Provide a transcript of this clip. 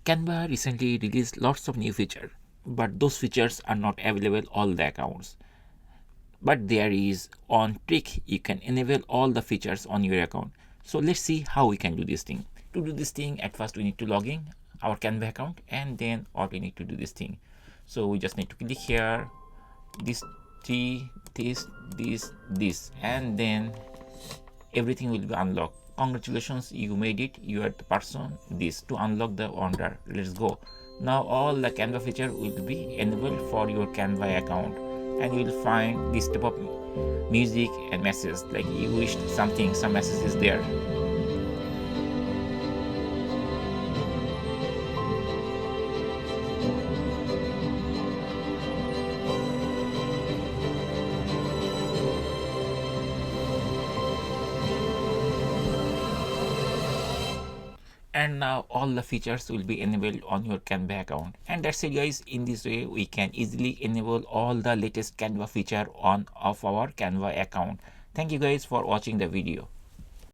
Canva recently released lots of new features, but those features are not available all the accounts. But there is one trick: you can enable all the features on your account. So let's see how we can do this thing. To do this thing, at first we need to log in our Canva account, and then what we need to do this thing. So we just need to click here, this tree, this, and then everything will be unlocked. Congratulations, you made it. You are the person. This to unlock the wonder. Let's go. Now all the Canva feature will be enabled for your Canva account, and you will find this type of music and message, like you wished something, some message is there. And now all the features will be enabled on your Canva account. And that's it guys. In this way we can easily enable all the latest Canva feature on of our Canva account. Thank you guys for watching the video.